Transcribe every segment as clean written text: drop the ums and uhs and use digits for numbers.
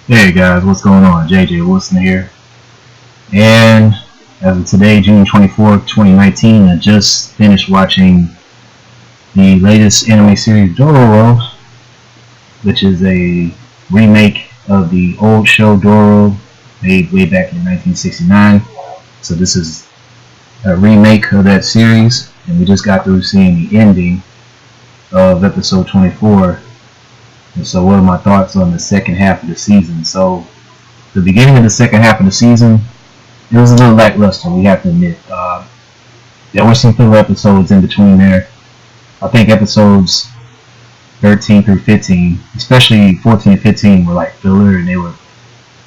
Hey guys, what's going on? JJ Wilson here. And as of today, June 24th, 2019, I just finished watching the latest anime series Dororo, which is a remake of the old show Dororo made way back in 1969. So this is a remake of that series, and we just got through seeing the ending of episode 24. And so what are my thoughts on the second half of the season? So the beginning of the second half of the season, it was a little lackluster, we have to admit. There were some filler episodes in between there. I think episodes 13 through 15, especially 14 and 15, were like filler, and they were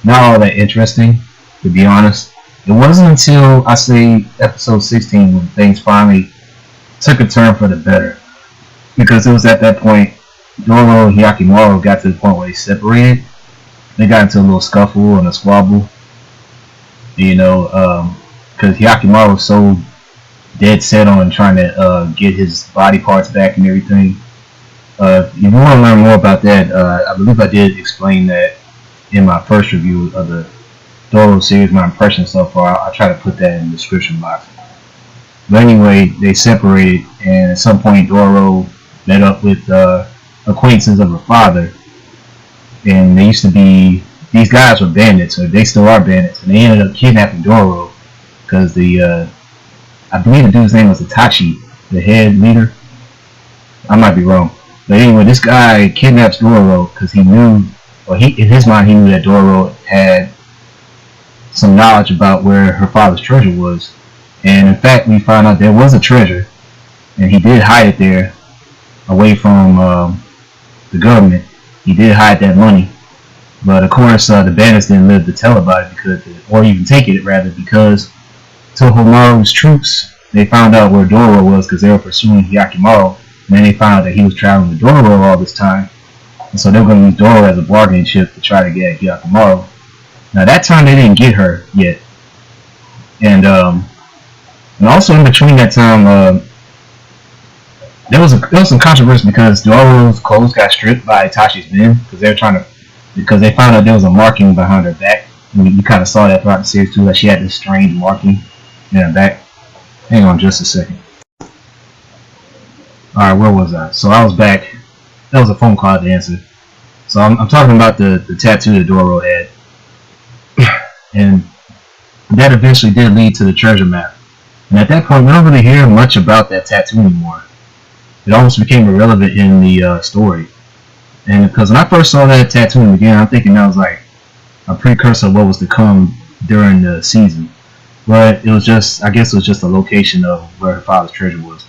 not all that interesting, to be honest. It wasn't until I say episode 16 when things finally took a turn for the better, because it was at that point Dororo and Hyakimaru got to the point where they separated. They got into a little scuffle and a squabble, because Hyakimaru was so dead set on trying to get his body parts back and everything. If you want to learn more about that, I believe I did explain that in my first review of the Dororo series, my impressions so far. I'll try to put that in the description box. But anyway, they separated, and at some point Dororo met up with acquaintances of her father, and these guys were bandits, or they still are bandits, and they ended up kidnapping Dororo because I believe the dude's name was Itachi, the head leader. I might be wrong, but anyway, this guy kidnaps Dororo because he knew, or in his mind, he knew that Dororo had some knowledge about where her father's treasure was, and in fact, we found out there was a treasure, and he did hide it there, away from the government. He did hide that money. But of course, the bandits didn't live to tell about it, or even take it rather, because Tohomaru's troops, they found out where Dororo was because they were pursuing Hyakimaru, and then they found out that he was traveling with Dororo all this time, and so they were going to use Dororo as a bargaining chip to try to get Hyakimaru. Now that time they didn't get her yet, and also in between that time, there was some controversy because Dororo's clothes got stripped by Itachi's men because they found out there was a marking behind her back. And you kind of saw that throughout the series too, that she had this strange marking in her back. Hang on just a second. Alright, where was I? So I was back. That was a phone call to answer. So I'm talking about the tattoo that Dororo had. And that eventually did lead to the treasure map. And at that point, we don't really hear much about that tattoo anymore. It almost became irrelevant in the story. And because when I first saw that tattoo again, I'm thinking that was like a precursor of what was to come during the season. But it was just, I guess it was just a location of where her father's treasure was.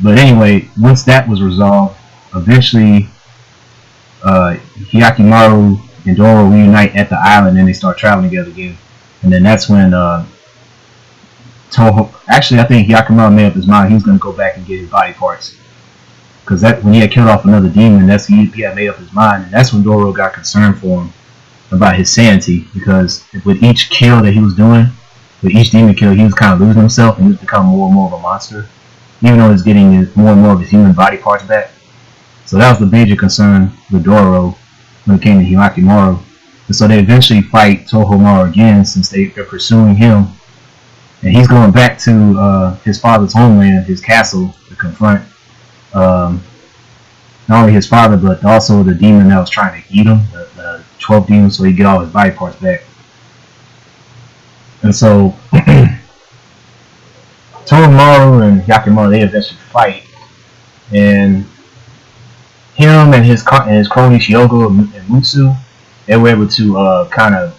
But anyway, once that was resolved, eventually Hyakimaru and Dororo reunite at the island, and they start traveling together again. And then that's when actually I think Hyakimaru made up his mind he was going to go back and get his body parts. Because when he had killed off another demon, he had made up his mind, and that's when Dororo got concerned for him about his sanity, because with each kill that he was doing, with each demon kill, he was kind of losing himself, and he was becoming more and more of a monster, even though he was getting more and more of his human body parts back. So that was the major concern with Dororo when it came to Hyakimaru. And so they eventually fight Tohomaru again, since they're pursuing him, and he's going back to his father's homeland, his castle, to confront not only his father, but also the demon that was trying to eat him, the 12th demon, so he get all his body parts back. And so Tohomaru and Hyakimaru, they eventually fight, and him and his cronies Hyogo and Mutsu, they were able to kind of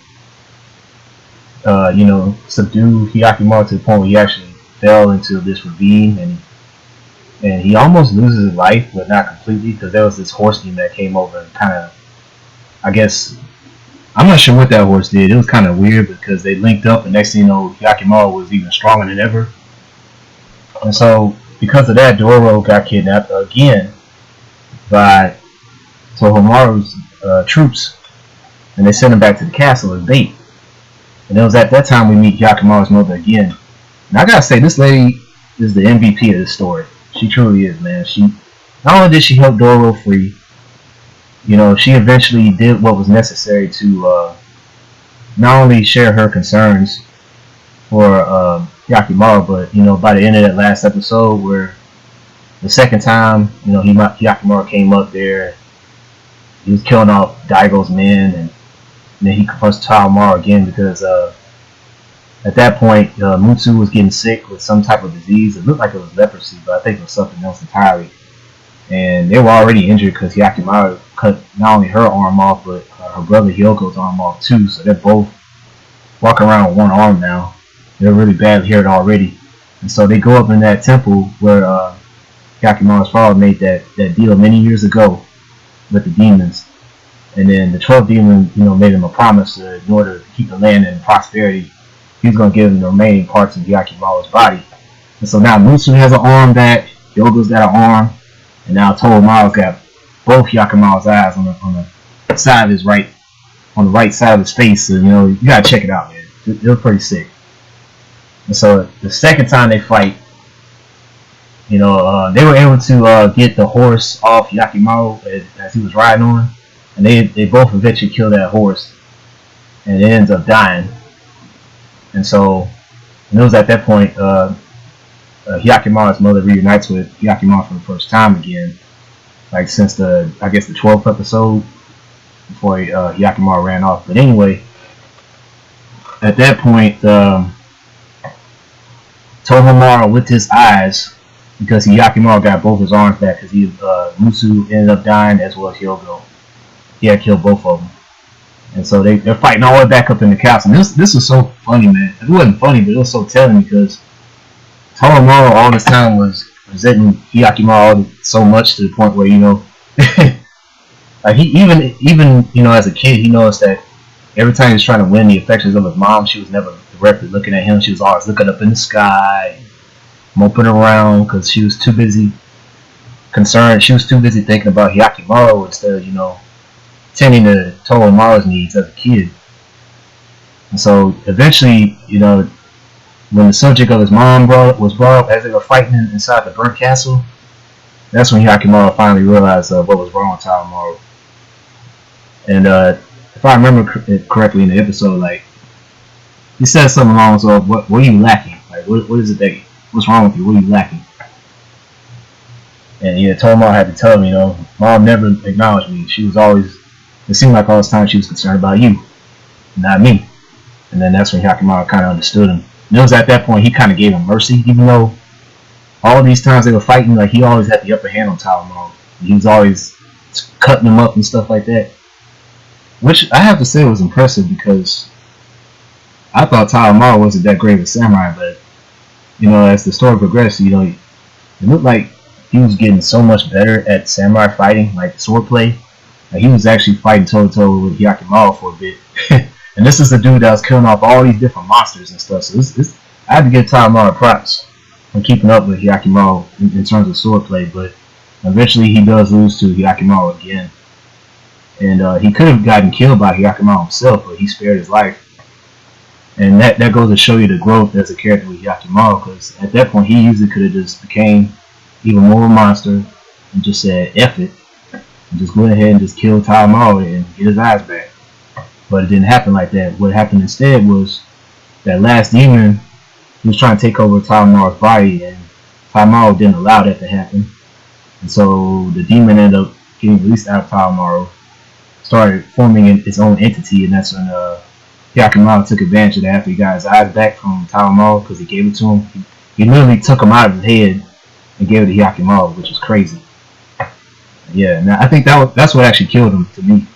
subdue Hyakimaru to the point where he actually fell into this ravine, and he almost loses his life, but not completely, because there was this horse demon that came over and kind of, I guess, I'm not sure what that horse did. It was kind of weird because they linked up, and next thing you know, Hyakimaru was even stronger than ever. And so, because of that, Dororo got kidnapped again by Tohomaru's troops, and they sent him back to the castle as bait. And it was at that time we meet Hyakimaru's mother again. And I gotta say, this lady is the MVP of this story. She truly is, man. Not only did she help Dororo free, she eventually did what was necessary to not only share her concerns for Yakimaru, but by the end of that last episode, where the second time Yakimaru came up there, he was killing off Daigo's men, and then he confronts Taomaru again because at that point Mutsu was getting sick with some type of disease. It looked like it was leprosy, but I think it was something else entirely. And they were already injured because Yakimaru cut not only her arm off, but her brother Hyogo's arm off too. So they're both walking around with one arm now. They're really badly hurt already. And so they go up in that temple where Yakimaru's father made that deal many years ago with the demons. And then the 12th demon, made him a promise in order to keep the land in prosperity. He was going to give him the remaining parts of Yakimaru's body. And so now Mutsu has an arm back, Hyogo's got an arm, and now Tomomaru's got both Yakimaru's eyes on the side of his on the right side of his face. So, you gotta check it out, man. It was pretty sick. And so the second time they fight, they were able to get the horse off Yakimaru as he was riding on, and they both eventually kill that horse, and it ends up dying. And so it was at that point Hyakimaru's mother reunites with Hyakimaru for the first time again, like since the 12th episode before Hyakimaru ran off. But anyway, at that point, Tomomaru with his eyes, because Hyakimaru got both his arms back because Mutsu ended up dying as well as Hyogo. He had killed both of them. And so they're fighting all the way back up in the castle. And this was so funny, man. It wasn't funny, but it was so telling because Tomomaru all this time was resenting Hyakimaru so much to the point where, like he even as a kid, he noticed that every time he was trying to win the affections of his mom, she was never directly looking at him. She was always looking up in the sky, moping around because she was too busy concerned. She was too busy thinking about Hyakimaru instead of, tending to Tomomaru's needs as a kid. And so eventually, when the subject of his mom was brought up as they were fighting inside the burnt castle, that's when Hyakimaru finally realized what was wrong with Tomomaru. And if I remember it correctly in the episode, like he said something along the lines of, "What are you lacking? Like, what is it what's wrong with you? What are you lacking?" And Tomomaru had to tell him, Mom never acknowledged me. She was always, it seemed like all this time she was concerned about you, not me. And then that's when Hyakimaru kind of understood him. And it was at that point he kind of gave him mercy, even though all these times they were fighting, like he always had the upper hand on Tomomaru. He was always cutting him up and stuff like that, which I have to say was impressive because I thought Tomomaru wasn't that great of a samurai, but as the story progressed, it looked like he was getting so much better at samurai fighting, like swordplay. Like he was actually fighting toe to toe with Hyakimaru for a bit. And this is the dude that was killing off all these different monsters and stuff. So I had to give Tomomaru props for keeping up with Hyakimaru in terms of swordplay, but eventually he does lose to Hyakimaru again. And he could have gotten killed by Hyakimaru himself, but he spared his life. And that goes to show you the growth as a character with Hyakimaru, because at that point he easily could have just became even more of a monster and just said F it and just go ahead and just kill Tomomaru and get his eyes back. But it didn't happen like that. What happened instead was that last demon, he was trying to take over Tomomaru's body, and Tomomaru didn't allow that to happen. And so the demon ended up getting released out of Tomomaru, started forming its own entity, and that's when Hyakimaru took advantage of that after he got his eyes back from Tomomaru because he gave it to him. He literally took him out of his head and gave it to Hyakimaru, which was crazy. Yeah, now I think that's what actually killed him to me.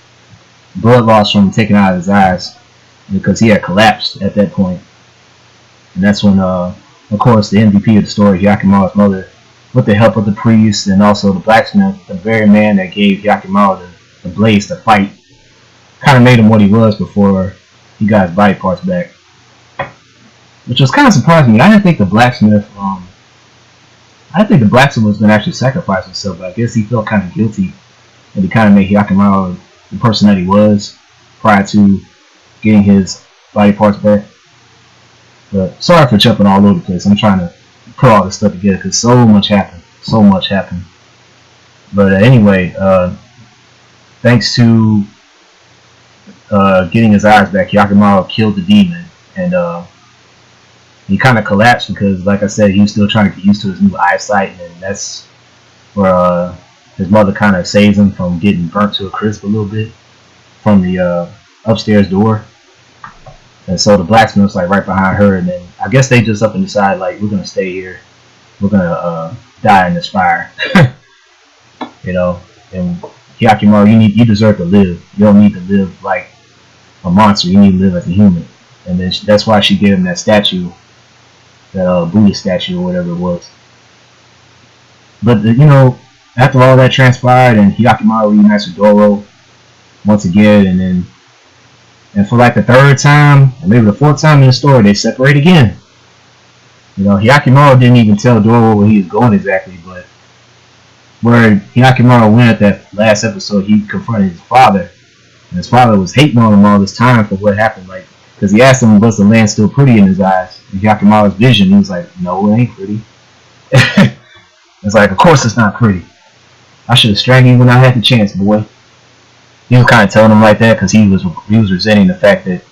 Blood loss from taking out of his eyes because he had collapsed at that point. And that's when, of course, the MVP of the story, Hyakimaru's mother, with the help of the priest and also the blacksmith, the very man that gave Hyakimaru the blades to fight, kind of made him what he was before he got his body parts back. Which was kind of surprising me. I didn't think the blacksmith was going to actually sacrifice himself, but I guess he felt kind of guilty that he kind of made Hyakimaru the person that he was prior to getting his body parts back. But sorry for jumping all over the place. I'm trying to put all this stuff together because so much happened. But anyway, thanks to getting his eyes back, Yakimaru killed the demon, and he kind of collapsed because, like I said, he was still trying to get used to his new eyesight, and that's where his mother kind of saves him from getting burnt to a crisp a little bit from the upstairs door. And so the blacksmith's like right behind her, and then I guess they just up and decide like we're gonna stay here, we're gonna die in this fire, you know. And Hyakimaru, you deserve to live. You don't need to live like a monster. You need to live as a human. And then that's why she gave him that statue, that Buddha statue or whatever it was. But after all that transpired, and Hyakimaru reunites with Dororo once again, and for like the third time, or maybe the fourth time in the story, they separate again. Hyakimaru didn't even tell Dororo where he was going exactly, but where Hyakimaru went at that last episode, he confronted his father, and his father was hating on him all this time for what happened, like, because he asked him, was the land still pretty in his eyes? And Hyakimaru's vision, he was like, no, it ain't pretty. It's like, of course it's not pretty. I should have strangled you when I had the chance, boy. He was kind of telling him like that because he was resenting the fact that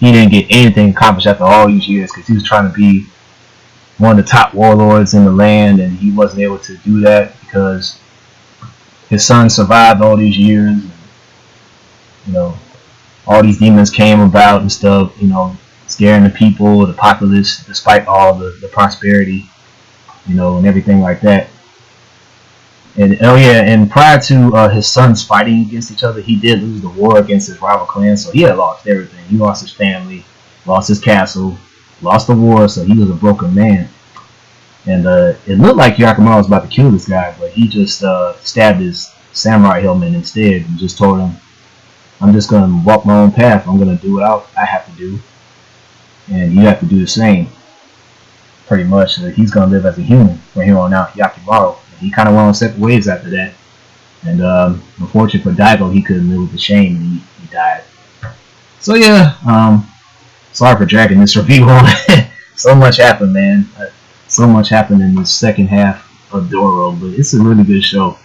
he didn't get anything accomplished after all these years, because he was trying to be one of the top warlords in the land, and he wasn't able to do that because his son survived all these years. And, all these demons came about and stuff, scaring the people, the populace, despite all the prosperity, and everything like that. And and prior to his sons fighting against each other, he did lose the war against his rival clan, so he had lost everything. He lost his family, lost his castle, lost the war, so he was a broken man. And it looked like Hyakimaru was about to kill this guy, but he just stabbed his samurai helmet instead and just told him, I'm just going to walk my own path. I'm going to do what I have to do, and you have to do the same. Pretty much, he's going to live as a human from here on out, Hyakimaru. He kind of went on separate ways after that. And unfortunately for Daigo, he couldn't live with the shame, and he died. So yeah, sorry for dragging this review on. So much happened, man. So much happened in the second half of Dororo, but it's a really good show.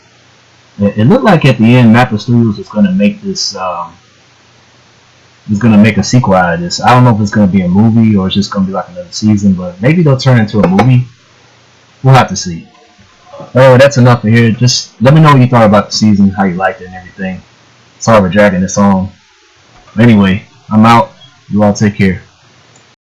It looked like at the end, Mappa Studios was going to make this, was going to make a sequel out of this. I don't know if it's going to be a movie or it's just going to be like another season, but maybe they'll turn it into a movie. We'll have to see. Oh, that's enough for here. Just let me know what you thought about the season, how you liked it and everything. Sorry for dragging this on. But anyway, I'm out. You all take care.